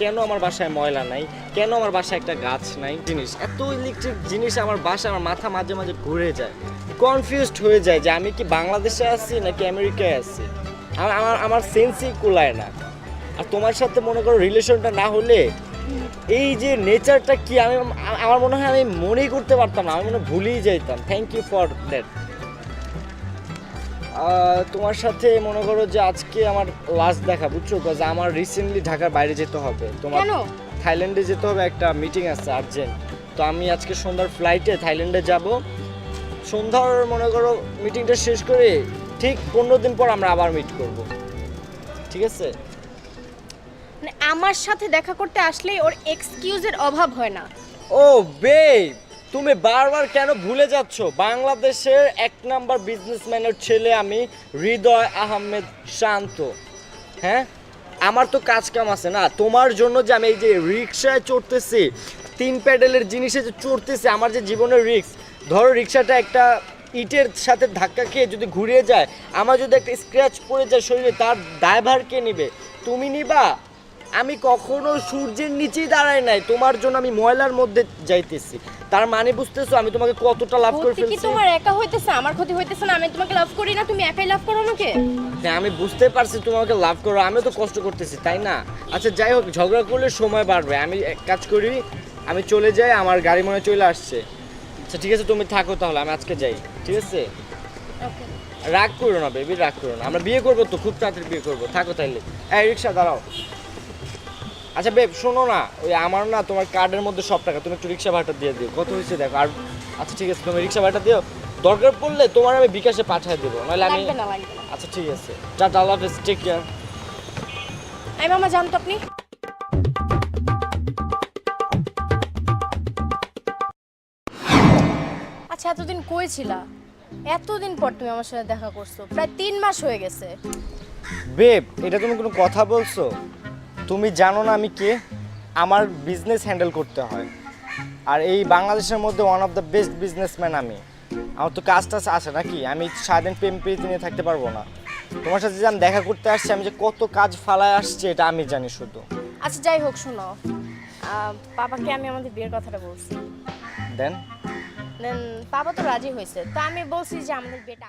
কেন আমার বাসায় ময়লা নাই, কেন আমার বাসায় একটা গাছ নাই, জিনিস এত ইলেকট্রিক জিনিস আমার বাসায়, আমার মাথা মাঝে মাঝে ঘুরে যায়, কনফিউজড হয়ে যায় যে আমি কি বাংলাদেশে আছি নাকি আমেরিকায় আছি। আমার আমার সেন্সই কুলায় না। আর তোমার সাথে মনে করো রিলেশনটা না হলে এই যে নেচারটা কি আমি, আমার মনে হয় আমি মনেই করতে পারতাম না, আমি মনে হয় ভুলেই যাইতাম। Thank you for that. তোমার সাথে মনে করো যে আজকে আমার লাস্ট দেখা, বুঝছো? বিকজ আমার রিসেন্টলি ঢাকার বাইরে যেতে হবে, তোমার থাইল্যান্ডে যেতে হবে, একটা মিটিং আছে আর্জেন্ট। তো আমি আজকে সন্ধ্যার ফ্লাইটে থাইল্যান্ডে যাব। সন্ধ্যার মনে করো মিটিংটা শেষ করে ঠিক 15 দিন পর আমরা আবার মিট করব, ঠিক আছে? মানে আমার সাথে দেখা করতে আসলেই ওর এক্সকিউজের অভাব হয় না। ও বেব, তুমি বারবার কেন ভুলে যাচ্ছ? বাংলাদেশের 1 নাম্বার বিজনেসম্যানের ছেলে আমি, হৃদয় আহমেদ শান্ত। হ্যাঁ, আমার তো কাজ কাম আছে না? তোমার জন্য যে আমি এই যে রিক্সায় চড়তেছি, 3 প্যাডেলের জিনিসে যে চড়তেছি, আমার যে জীবনের রিস্ক। ধরো রিক্সাটা একটা ইটের সাথে ধাক্কা খেয়ে যদি ঘুরিয়ে যায়, আমার যদি একটা স্ক্র্যাচ পড়ে যায় শরীরে, তার দায়ভার কে নিবে? তুমি নিবা? আমি কখনো সূর্যের নিচেই দাঁড়াই নাই, তোমার জন্য আমি ময়লার মধ্যে যাইতেছি। তার মানে বুঝতেছো আমি তোমাকে কতটা লাভ করে ক্ষতি কি ফেলছি? তোমার একা হইতেছে? আমার ক্ষতি হইতেছে না? আমি তোমাকে লাভ করি না, তুমি একাই লাভ করো আমাকে। হ্যাঁ, আমি বুঝতে পারছি তোমাকে লাভ করো, আমিও তো কষ্ট করতেছি, তাই না? আচ্ছা যাই হোক, ঝগড়া করলে সময় বাড়বে। আমি এক কাজ করি, আমি চলে যাই, আমার গাড়ি মনে হয় চলে আসছে। আচ্ছা ঠিক আছে, তুমি থাকো তাহলে, আমি আজকে যাই, ঠিক আছে? ওকে। রাগ করো না বেবি, রাগ করো না, আমরা বিয়ে করবো তো, খুব তাড়াতাড়ি বিয়ে করবো। থাকো তাইলে। এই রিক্সা দাঁড়াও। আচ্ছা বেব শোনো না, ওই আমার না তোমার কার্ডের মধ্যে সব টাকা, তুমি একটু রিক্সা ভাড়াটা দিয়ে দিও, কত হয়েছে দেখো। আর আচ্ছা ঠিক আছে, তুমি রিক্সা ভাড়াটা দিও, দরকার পড়লে তোমার আমি বিকাশে পাঠিয়ে দেবো, নাহলে আমি। লাগবে না, লাগবে না। আচ্ছা ঠিক আছে, টাটা, আল্লাহ হাফেজ, টেক কেয়ার। এই মামা, জানতো আপনি? আচ্ছা, এতদিন কই ছিলা? এতদিন পর তুমি আমার সাথে দেখা করছো, প্রায় 3 মাস হয়ে গেছে। বেব, এটা তুমি কোনো কথা বলছো? তুমি জানো না আমি কে? আমার বিজনেস হ্যান্ডেল করতে হয়, আর এই বাংলাদেশের মধ্যে one of the best businessman আমি। আমার তো কাজ টাজ আছে নাকি? আমি সারাদিন প্রেম প্রীতি নিয়ে থাকতে পারবো না। তোমার সাথে যে আমি দেখা করতে আসছি, আমি যে কত কাজ ফালায় আসছি এটা আমি জানি শুধু। আচ্ছা যাই হোক, শোনো, পাপাকে আমি আমাদের বিয়ের কথাটা বলছি। দেন দেন পাপা তো রাজি হয়েছে, তো আমি বলছি যে আমাদের বিয়েটা